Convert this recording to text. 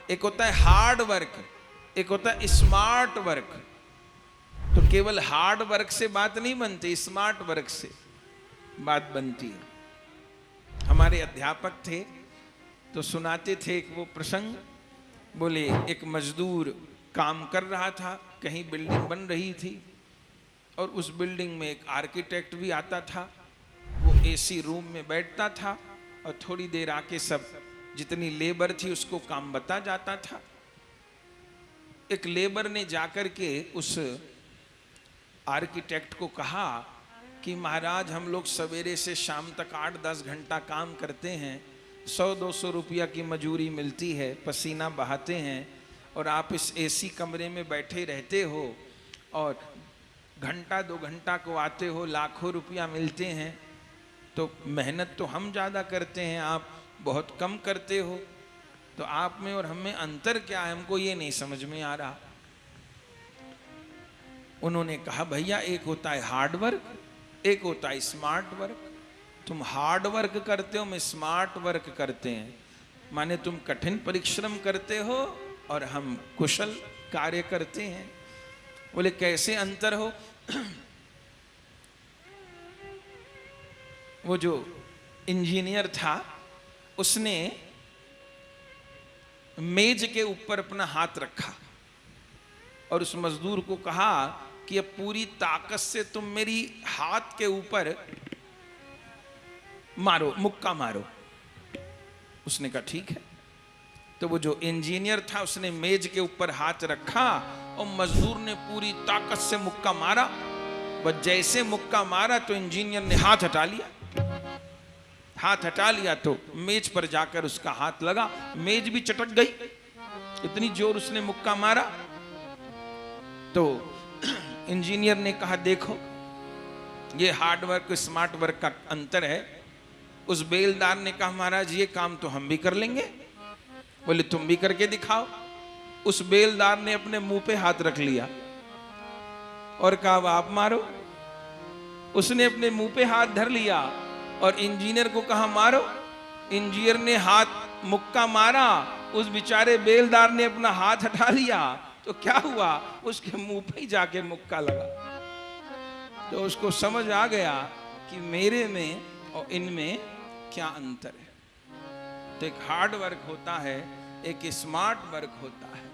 एक होता है हार्ड वर्क, एक होता है स्मार्ट वर्क। तो केवल हार्ड वर्क से बात नहीं बनती, स्मार्ट वर्क से बात बनती है। हमारे अध्यापक थे तो सुनाते थे एक वो प्रसंग, बोले एक मजदूर काम कर रहा था, कहीं बिल्डिंग बन रही थी और उस बिल्डिंग में एक आर्किटेक्ट भी आता था। वो एसी रूम में बैठता था और थोड़ी देर आके सब जितनी लेबर थी उसको काम बता जाता था। एक लेबर ने जाकर के उस आर्किटेक्ट को कहा कि महाराज हम लोग सवेरे से शाम तक 8-10 घंटा काम करते हैं, 100-200 रुपया की मजूरी मिलती है, पसीना बहाते हैं और आप इस एसी कमरे में बैठे रहते हो और घंटा 2 घंटा को आते हो, लाखों रुपया मिलते हैं। तो मेहनत तो हम ज़्यादा करते हैं, आप बहुत कम करते हो, तो आप में और हम में अंतर क्या है, हमको ये नहीं समझ में आ रहा। उन्होंने कहा भैया एक होता है हार्ड वर्क, एक होता है स्मार्ट वर्क। तुम हार्ड वर्क करते हो, हम स्मार्ट वर्क करते हैं, माने तुम कठिन परिश्रम करते हो और हम कुशल कार्य करते हैं। बोले कैसे अंतर हो? वो जो इंजीनियर था उसने मेज के ऊपर अपना हाथ रखा और उस मजदूर को कहा कि अब पूरी ताकत से तुम मेरी हाथ के ऊपर मारो, मुक्का मारो। उसने कहा ठीक है। तो वो जो इंजीनियर था उसने मेज के ऊपर हाथ रखा और मजदूर ने पूरी ताकत से मुक्का मारा। बस जैसे मुक्का मारा तो इंजीनियर ने हाथ हटा लिया। हाथ हटा लिया तो मेज पर जाकर उसका हाथ लगा, मेज भी चटक गई, इतनी जोर उसने मुक्का मारा। तो इंजीनियर ने कहा देखो ये हार्ड वर्क स्मार्ट वर्क का अंतर है। उस बेलदार ने कहा महाराज ये काम तो हम भी कर लेंगे। बोले तुम भी करके दिखाओ। उस बेलदार ने अपने मुंह पे हाथ रख लिया और कहा अब आप मारो। उसने अपने मुंह पे हाथ धर लिया और इंजीनियर को कहा मारो। इंजीनियर ने हाथ मुक्का मारा, उस बेचारे बेलदार ने अपना हाथ हटा लिया। तो क्या हुआ, उसके मुंह पे ही जाके मुक्का लगा। तो उसको समझ आ गया कि मेरे में और इनमें क्या अंतर है। तो एक हार्ड वर्क होता है, एक स्मार्ट वर्क होता है।